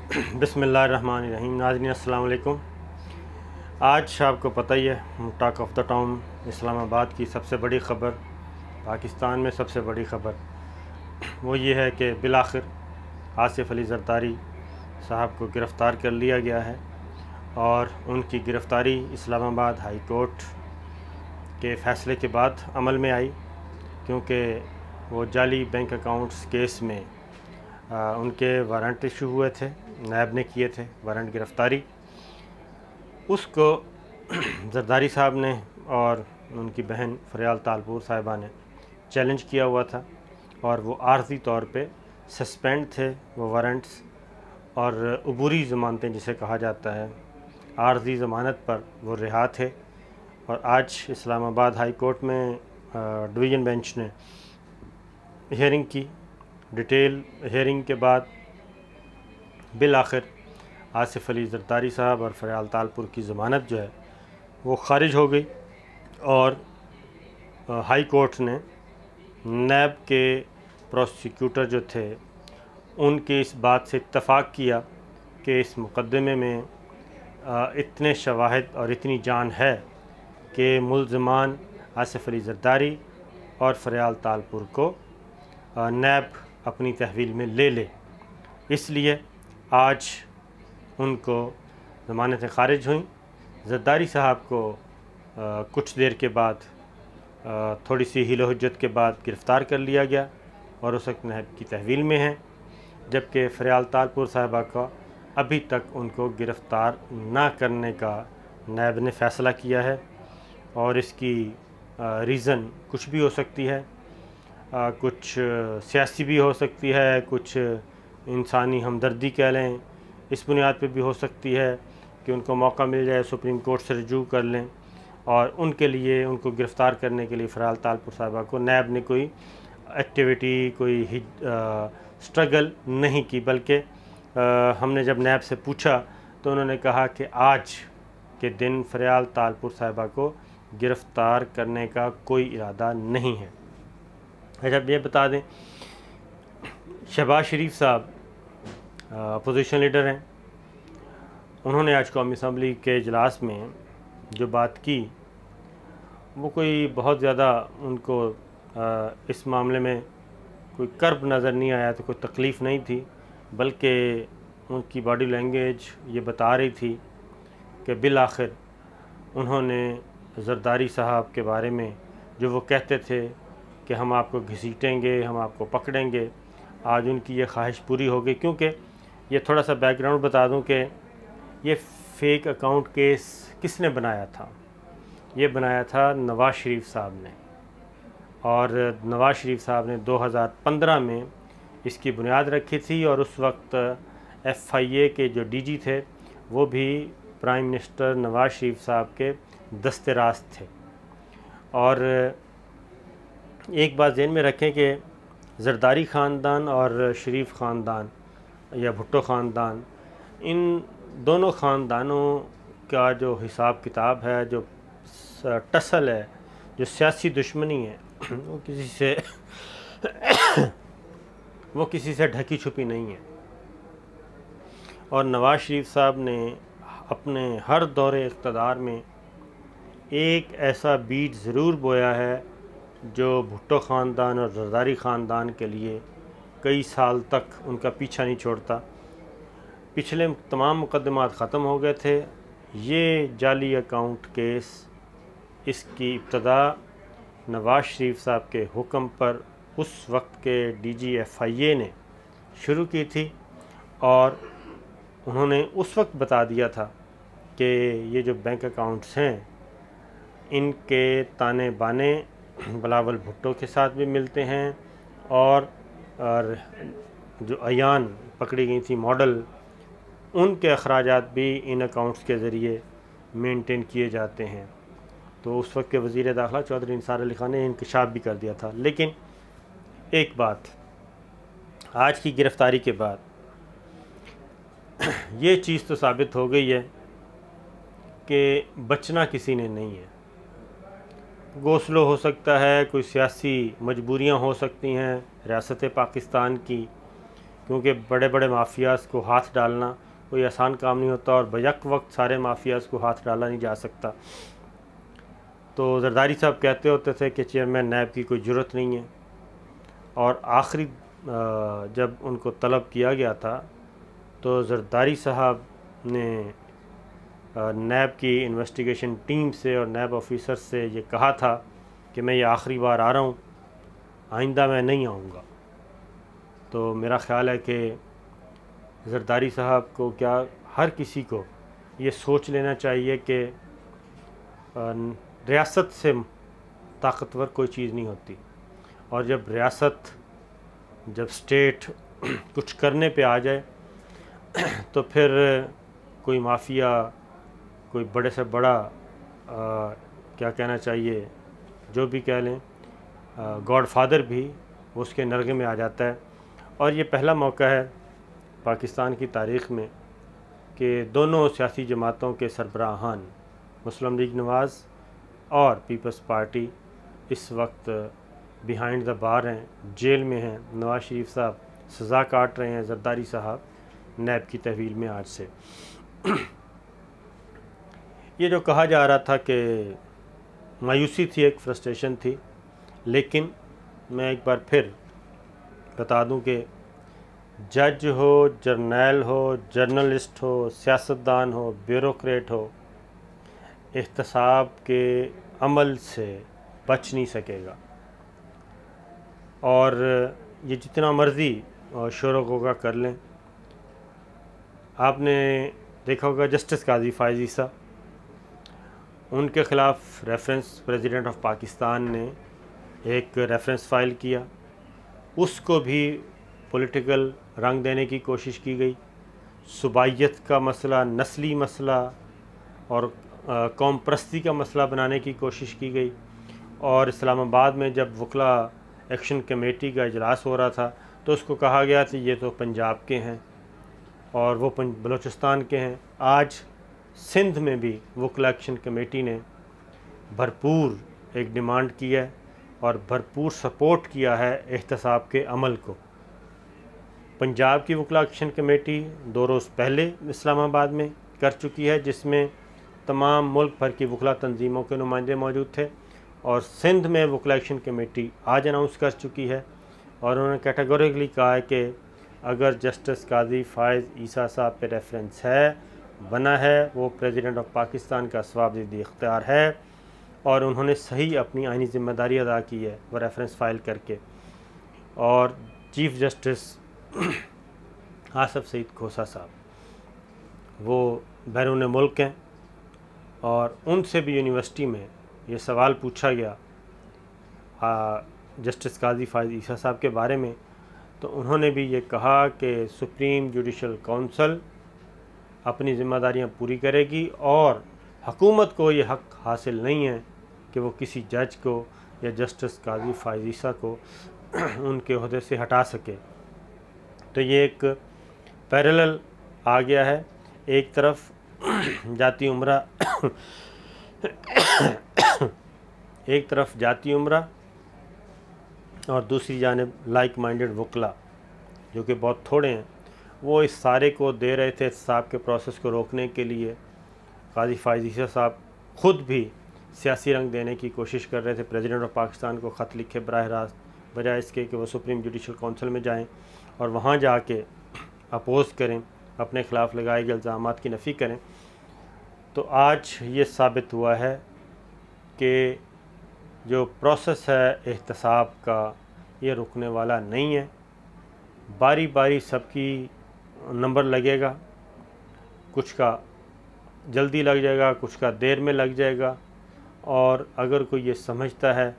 बिस्मिल्लाहिर्रहमानिर्रहीम। नाज़रीन अस्सलाम वालेकुम। आज आपको पता ही है, talk of the town Islamabad की सबसे बड़ी ख़बर, पाकिस्तान में सबसे बड़ी ख़बर वो ये है कि बिलाखिर आसिफ अली ज़रदारी साहब को गिरफ़्तार कर लिया गया है और उनकी गिरफ़्तारी इस्लामाबाद हाई कोर्ट के फ़ैसले के बाद अमल में आई, क्योंकि वो जाली बैंक अकाउंट्स केस में उनके वारंट इशू हुए थे, नैब ने किए थे वारंट गिरफ़्तारी। उसको ज़रदारी साहब ने और उनकी बहन फ़रियाल तालपुर साहिबा ने चैलेंज किया हुआ था और वो आर्ज़ी तौर पे सस्पेंड थे वो वारंट्स, और अबूरी ज़मानतें जिसे कहा जाता है, आर्ज़ी ज़मानत पर वो रिहा थे। और आज इस्लामाबाद हाई कोर्ट में डिवीज़न बेंच ने हियरिंग की। डिटेल हियरिंग के बाद बिल आखिर आसिफ अली ज़रदारी साहब और फ़रियाल तालपुर की ज़मानत जो है वो ख़ारिज हो गई और हाई कोर्ट ने नैब के प्रोसिक्यूटर जो थे उनके इस बात से इत्तफ़ाक़ किया कि इस मुक़दमे में इतने शवाहिद और इतनी जान है कि मुल्ज़मान आसिफ अली ज़रदारी और फ़रियाल तालपुर को नैब अपनी तहवील में ले ले। इसलिए आज उनको ज़मानतें ख़ारिज हुई। ज़रदारी साहब को कुछ देर के बाद थोड़ी सी हिलो हुज्जत के बाद गिरफ़्तार कर लिया गया और उस वक्त नैब की तहवील में है, जबकि फ़रियाल तालपुर साहिबा का अभी तक उनको गिरफ़्तार ना करने का नैब ने फ़ैसला किया है। और इसकी रीज़न कुछ भी हो सकती है, कुछ सियासी भी हो सकती है, कुछ इंसानी हमदर्दी कह लें, इस बुनियाद पे भी हो सकती है कि उनको मौका मिल जाए सुप्रीम कोर्ट से रजू कर लें। और उनके लिए उनको गिरफ़्तार करने के लिए फ़रियाल तालपुर साहिबा को नैब ने कोई एक्टिविटी, कोई स्ट्रगल नहीं की, बल्कि हमने जब नैब से पूछा तो उन्होंने कहा कि आज के दिन फ़रियाल तालपुर साहिबा को गिरफ़्तार करने का कोई इरादा नहीं है। जब ये बता दें, शहबाज शरीफ साहब अपोजिशन लीडर हैं, उन्होंने आज कौमी असम्बली के इजलास में जो बात की वो कोई बहुत ज़्यादा उनको इस मामले में कोई कर्ब नज़र नहीं आया, तो कोई तकलीफ़ नहीं थी, बल्कि उनकी बॉडी लैंग्वेज ये बता रही थी कि बिल आखिर उन्होंने ज़रदारी साहब के बारे में जो वो कहते थे कि हम आपको घसीटेंगे, हम आपको पकड़ेंगे, आज उनकी ये ख्वाहिश पूरी हो गई। क्योंकि ये थोड़ा सा बैकग्राउंड बता दूं कि ये फ़ेक अकाउंट केस किसने बनाया था। ये बनाया था नवाज़ शरीफ साहब ने, और नवाज़ शरीफ साहब ने 2015 में इसकी बुनियाद रखी थी। और उस वक्त FIA के जो DG थे वो भी प्राइम मिनिस्टर नवाज़ शरीफ साहब के दस्ते रास्त थे। और एक बात ज़हन में रखें कि ज़रदारी ख़ानदान और शरीफ ख़ानदान या भुट्टो ख़ानदान, इन दोनों ख़ानदानों का जो हिसाब किताब है, जो टसल है, जो सियासी दुश्मनी है, वो किसी से ढकी छुपी नहीं है। और नवाज़ शरीफ साहब ने अपने हर दौरे इक़्तिदार में एक ऐसा बीज ज़रूर बोया है जो भुट्टो ख़ानदान और ज़रदारी ख़ानदान के लिए कई साल तक उनका पीछा नहीं छोड़ता। पिछले तमाम मुक़दमात ख़त्म हो गए थे। ये जाली अकाउंट केस, इसकी इब्तदा नवाज़ शरीफ साहब के हुक्म पर उस वक्त के DG FIA ने शुरू की थी, और उन्होंने उस वक्त बता दिया था कि ये जो बैंक अकाउंट्स हैं इनके ताने बाने बिलावल भुट्टो के साथ भी मिलते हैं, और जो अयान पकड़ी गई थी मॉडल, उनके अखराजात भी इन अकाउंट्स के ज़रिए मेंटेन किए जाते हैं। तो उस वक्त के वज़ीर दाखिला चौधरी निसार अली ख़ान ने इंकशाफ भी कर दिया था। लेकिन एक बात, आज की गिरफ़्तारी के बाद ये चीज़ तो साबित हो गई है कि बचना किसी ने नहीं है। गोसलो हो सकता है, कोई सियासी मजबूरियां हो सकती हैं रियासत पाकिस्तान की, क्योंकि बड़े बड़े माफियाज़ को हाथ डालना कोई आसान काम नहीं होता और बैक वक्त सारे माफियाज़ को हाथ डाला नहीं जा सकता। तो जरदारी साहब कहते होते थे कि चेयरमैन नैब की कोई ज़रूरत नहीं है, और आखिरी जब उनको तलब किया गया था तो जरदारी साहब ने नैब की इन्वेस्टिगेशन टीम से और नैब ऑफिसर से ये कहा था कि मैं ये आखिरी बार आ रहा हूँ, आइंदा मैं नहीं आऊँगा। तो मेरा ख़्याल है कि जरदारी साहब को क्या हर किसी को ये सोच लेना चाहिए कि रियासत से ताकतवर कोई चीज़ नहीं होती, और जब रियासत, जब स्टेट कुछ करने पे आ जाए तो फिर कोई माफिया, कोई बड़े से बड़ा क्या कहना चाहिए, जो भी कह लें, गॉडफादर भी उसके नरगे में आ जाता है। और ये पहला मौका है पाकिस्तान की तारीख़ में कि दोनों सियासी जमातों के सरबराहान, मुस्लिम लीग नवाज़ और पीपल्स पार्टी, इस वक्त बिहाइंड द बार हैं, जेल में हैं। नवाज शरीफ साहब सज़ा काट रहे हैं, जरदारी साहब नैब की तहवील में आज से। ये जो कहा जा रहा था कि मायूसी थी, एक फ्रस्ट्रेशन थी, लेकिन मैं एक बार फिर बता दूं कि जज हो, जर्नैल हो, जर्नलिस्ट हो, सियासतदान हो, ब्यूरोक्रेट हो, एहतसाब के अमल से बच नहीं सकेगा। और ये जितना मर्ज़ी शोर गोगा कर लें। आपने देखा होगा जस्टिस काजी फायज़ ईसा, उनके ख़िलाफ़ रेफरेंस प्रेसिडेंट ऑफ पाकिस्तान ने एक रेफरेंस फ़ाइल किया, उसको भी पॉलिटिकल रंग देने की कोशिश की गई। सुबाइयत का मसला, नस्ली मसला और कौम परस्ती का मसला बनाने की कोशिश की गई। और इस्लामाबाद में जब वकला एक्शन कमेटी का इजलास हो रहा था तो उसको कहा गया कि ये तो पंजाब के हैं और वो बलूचिस्तान के हैं। आज सिंध में भी वकला एक्शन कमेटी ने भरपूर एक डिमांड की है और भरपूर सपोर्ट किया है एहतसाब के अमल को। पंजाब की वकला एक्शन कमेटी 2 रोज़ पहले इस्लामाबाद में कर चुकी है, जिसमें तमाम मुल्क भर की वकला तंजीमों के नुमाइंदे मौजूद थे। और सिंध में वकला एक्शन कमेटी आज अनाउंस कर चुकी है और उन्होंने कैटेगोरिकली कहा है कि अगर जस्टिस काजी फायज़ ईसा साहब पे रेफरेंस है, बना है, वो प्रेसिडेंट ऑफ पाकिस्तान का सवाबदीदी इख्तियार है और उन्होंने सही अपनी आइनी ज़िम्मेदारी अदा की है वो रेफरेंस फ़ाइल करके। और चीफ़ जस्टिस आसफ़ सईद खोसा साहब वो बैरून मुल्क हैं और उनसे भी यूनिवर्सिटी में ये सवाल पूछा गया जस्टिस काजी फायज़ ईसा साहब के बारे में, तो उन्होंने भी ये कहा कि सुप्रीम जुडिशल काउंसिल अपनी ज़िम्मेदारियां पूरी करेगी और हुकूमत को ये हक़ हासिल नहीं है कि वो किसी जज को या जस्टिस काजी फायज़ ईसा को उनके ओहदे से हटा सके। तो ये एक पैरेलल आ गया है, एक तरफ जाती उम्रा एक तरफ जाती उम्रा और दूसरी जानिब लाइक माइंडेड वकला, जो कि बहुत थोड़े हैं, वो इस सारे को दे रहे थे एहतसाब के प्रोसेस को रोकने के लिए। काजी फायज़ ईसा साहब ख़ुद भी सियासी रंग देने की कोशिश कर रहे थे, प्रेसिडेंट ऑफ पाकिस्तान को ख़त लिखे बराह रास्त, बजाय इसके कि वो सुप्रीम जुडिशल काउंसिल में जाएं और वहाँ जाके अपोज़ करें, अपने ख़िलाफ़ लगाए गए इल्ज़ामात की नफ़ी करें। तो आज ये साबित हुआ है कि जो प्रोसेस है एहतसाब का, ये रुकने वाला नहीं है। बारी बारी सबकी नंबर लगेगा, कुछ का जल्दी लग जाएगा, कुछ का देर में लग जाएगा। और अगर कोई ये समझता है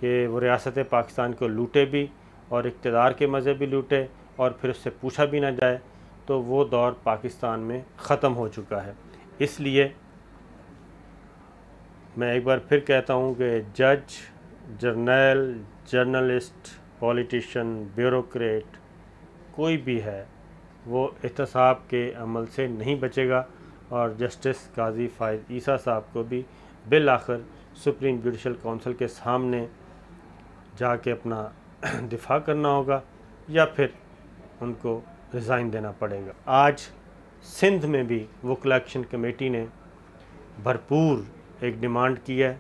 कि वो रियासत पाकिस्तान को लूटे भी और इक़्तिदार के मज़े भी लूटे और फिर उससे पूछा भी ना जाए, तो वो दौर पाकिस्तान में ख़त्म हो चुका है। इसलिए मैं एक बार फिर कहता हूँ कि जज, जर्नल, जर्नलिस्ट, पॉलिटिशियन, ब्यूरोक्रेट, कोई भी है, वो एहतसाब के अमल से नहीं बचेगा। और जस्टिस काजी फायज़ ईसा साहब को भी बिल आखिर सुप्रीम जुडिशल काउंसिल के सामने जाके अपना दिफा करना होगा या फिर उनको रिज़ाइन देना पड़ेगा। आज सिंध में भी वकला एक्शन कमेटी ने भरपूर एक डिमांड की है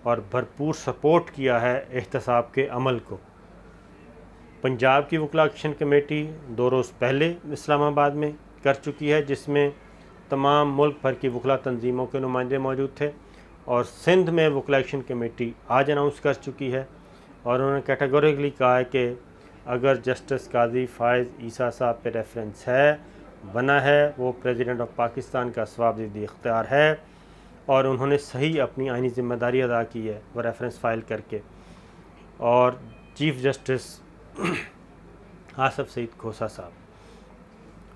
और भरपूर सपोर्ट किया है एहतसाब के अमल को। पंजाब की वकला एक्शन कमेटी 2 रोज़ पहले इस्लामाबाद में कर चुकी है, जिसमें तमाम मुल्क भर की वकला तंजीमों के नुमाइंदे मौजूद थे, और सिंध में वकला एक्शन कमेटी आज अनाउंस कर चुकी है और उन्होंने कैटेगोरिकली कहा है कि अगर जस्टिस काजी फ़ाइज़ ईसा साहब पे रेफरेंस है बना है, वो प्रेसिडेंट ऑफ पाकिस्तान का सवाबदीदी इख्तियार है और उन्होंने सही अपनी आइनी ज़िम्मेदारी अदा की है वो रेफरेंस फ़ाइल करके। और चीफ़ जस्टिस आसफ़ सईद खोसा साहब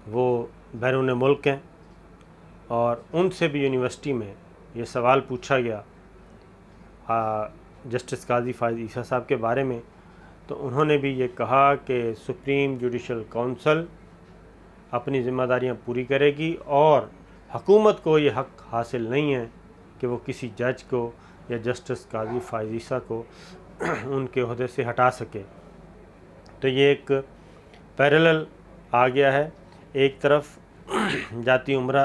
वो बैरून मुल्क हैं और उनसे भी यूनिवर्सिटी में ये सवाल पूछा गया जस्टिस काजी फ़ाइज़ ईसा साहब के बारे में, तो उन्होंने भी ये कहा कि सुप्रीम जुडिशल काउंसिल अपनी ज़िम्मेदारियां पूरी करेगी और हुकूमत को ये हक़ हासिल नहीं है कि वो किसी जज को या जस्टिस काजी फ़ाइज़ ईसा को उनके ओहदे से हटा सके। तो ये एक पैरेलल आ गया है, एक तरफ जाती उम्रा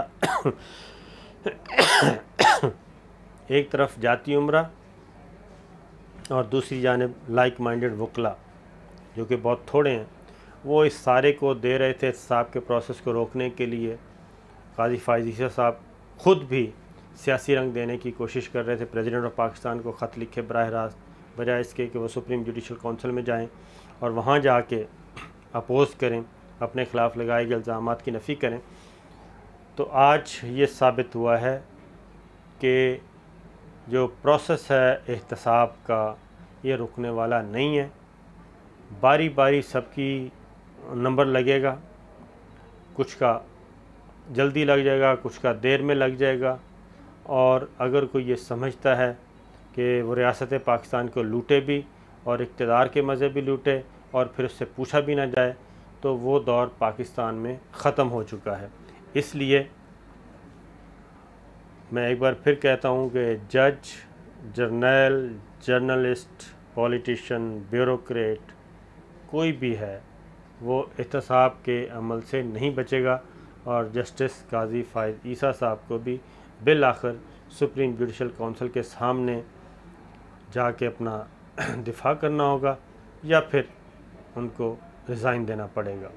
एक तरफ जाती उम्रा और दूसरी जानिब लाइक माइंडेड वकला जो कि बहुत थोड़े हैं, वो इस सारे को दे रहे थे एहतसाब के प्रोसेस को रोकने के लिए। काजी फ़ाइज़ ईसा साहब ख़ुद भी सियासी रंग देने की कोशिश कर रहे थे, प्रेसिडेंट ऑफ पाकिस्तान को ख़त लिखे बराह रास्त, बजाय इसके कि वो सुप्रीम जुडिशल काउंसिल में जाएं और वहाँ जाके अपोज़ करें, अपने ख़िलाफ़ लगाए गए इल्ज़ामात की नफ़ी करें। तो आज ये साबित हुआ है कि जो प्रोसेस है एहतसाब का ये रुकने वाला नहीं है। बारी बारी सबकी नंबर लगेगा, कुछ का जल्दी लग जाएगा, कुछ का देर में लग जाएगा। और अगर कोई ये समझता है कि वो रियासत पाकिस्तान को लूटे भी और इक़्तिदार के मज़े भी लूटे और फिर उससे पूछा भी ना जाए, तो वो दौर पाकिस्तान में ख़त्म हो चुका है। इसलिए मैं एक बार फिर कहता हूँ कि जज, जर्नल, जर्नलिस्ट, पॉलिटिशियन, ब्यूरोक्रेट कोई भी है वो एहतसाब के अमल से नहीं बचेगा और जस्टिस काजी फ़ाइज़ ईसा साहब को भी बिल आखिर सुप्रीम जुडिशल काउंसिल के सामने जाके अपना दिफा करना होगा या फिर उनको रिज़ाइन देना पड़ेगा।